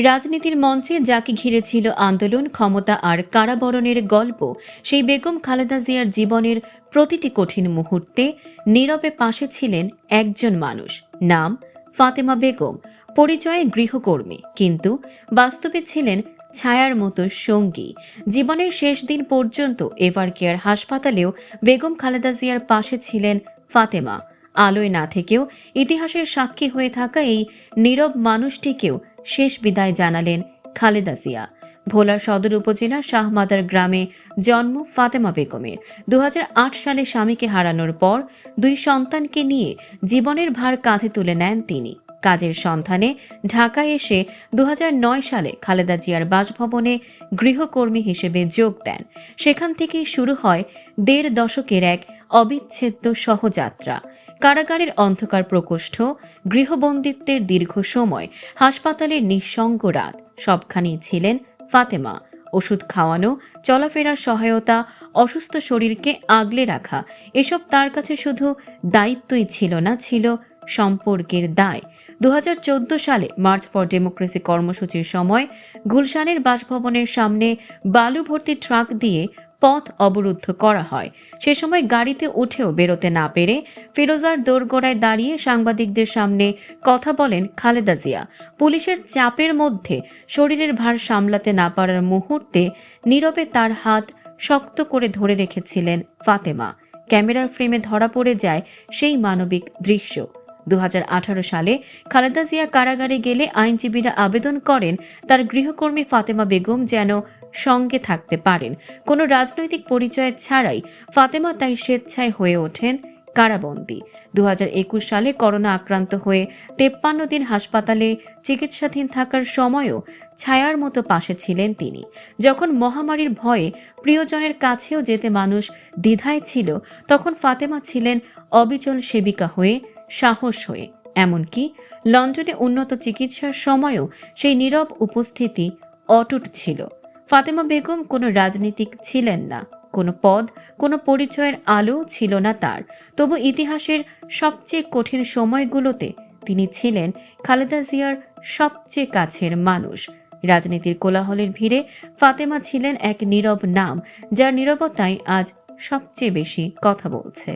রাজনীতির মঞ্চে যাকে ঘিরে ছিল আন্দোলন, ক্ষমতা আর কারাবরণের গল্প, সেই বেগম খালেদা জিয়ার জীবনের প্রতিটি কঠিন মুহূর্তে নীরবে পাশে ছিলেন একজন মানুষ। নাম ফাতেমা বেগম। পরিচয়ে গৃহকর্মী, কিন্তু বাস্তবে ছিলেন ছায়ার মতো সঙ্গী। জীবনের শেষ দিন পর্যন্ত এভার কেয়ার হাসপাতালেও বেগম খালেদা জিয়ার পাশে ছিলেন ফাতেমা। আলোয় না থেকেও ইতিহাসের সাক্ষী হয়ে থাকা এই নীরব মানুষটিকেও শেষ বিদায় জানালেন খালেদা জিয়া। ভোলার সদর উপজেলার শাহমাদার গ্রামে জন্ম ফাতেমা বেগমের। ২০০৮ সালে স্বামীকে হারানোর পর দুই সন্তানকে নিয়ে জীবনের ভার কাঁধে তুলে নেন তিনি। কাজের সন্ধানে ঢাকায় এসে ২০০৯ সালে খালেদা জিয়ার বাসভবনে গৃহকর্মী হিসেবে যোগ দেন। সেখান থেকেই শুরু হয় ১.৫ দশকের এক অবিচ্ছেদ্য সহযাত্রা। কারাগারের অন্ধকার প্রকোষ্ঠ, গৃহবন্দিত্বের দীর্ঘ সময়, হাসপাতালের নিঃসঙ্গ রাত, সবখানেই ছিলেন ফাতেমা। ওষুধ খাওয়ানো, চলাফেরার সহায়তা, অসুস্থ শরীরকে আগলে রাখা, এসব তার কাছে শুধু দায়িত্বই ছিল না, ছিল সম্পর্কের দায়। ২০১৪ সালে মার্চ ফর ডেমোক্রেসি কর্মসূচির সময় গুলশানের বাসভবনের সামনে বালু ভর্তি ট্রাক দিয়ে পথ অবরুদ্ধ করা হয়। সে সময় গাড়িতে উঠেও বেরোতে না পেরে ফিরোজার দোরগোড়ায় দাঁড়িয়ে সাংবাদিকদের সামনে কথা বলেন খালেদা জিয়া। পুলিশের চাপের মধ্যে শরীরের ভার সামলাতে না পারার মুহূর্তে নীরবে তার হাত শক্ত করে ধরে রেখেছিলেন ফাতেমা। ক্যামেরার ফ্রেমে ধরা পড়ে যায় সেই মানবিক দৃশ্য। ২০১৮ সালে খালেদা জিয়া কারাগারে গেলে আইনজীবীরা আবেদন করেন তার গৃহকর্মী ফাতেমা বেগম যেন সঙ্গে থাকতে পারেন। কোনো রাজনৈতিক পরিচয় ছাড়াই ফাতেমা তাই স্বেচ্ছায় হয়ে ওঠেন কারাবন্দী। ২০২১ সালে করোনা আক্রান্ত হয়ে ৫৩ দিন হাসপাতালে চিকিৎসাধীন থাকার সময়ও ছায়ার মতো পাশে ছিলেন তিনি। যখন মহামারীর ভয়ে প্রিয়জনের কাছেও যেতে মানুষ দ্বিধায় ছিল, তখন ফাতেমা ছিলেন অবিচল সেবিকা হয়ে, সাহস হয়ে। এমনকি লন্ডনে উন্নত চিকিৎসার সময়ও সেই নীরব উপস্থিতি অটুট ছিল। ফাতেমা বেগম কোনো রাজনীতিক ছিলেন না, কোনো পদ, কোনো পরিচয়ের আলো ছিল না তার। তবু ইতিহাসের সবচেয়ে কঠিন সময়গুলোতে তিনি ছিলেন খালেদা জিয়ার সবচেয়ে কাছের মানুষ। রাজনীতির কোলাহলের ভিড়ে ফাতেমা ছিলেন এক নীরব নাম, যার নীরবতাই আজ সবচেয়ে বেশি কথা বলছে।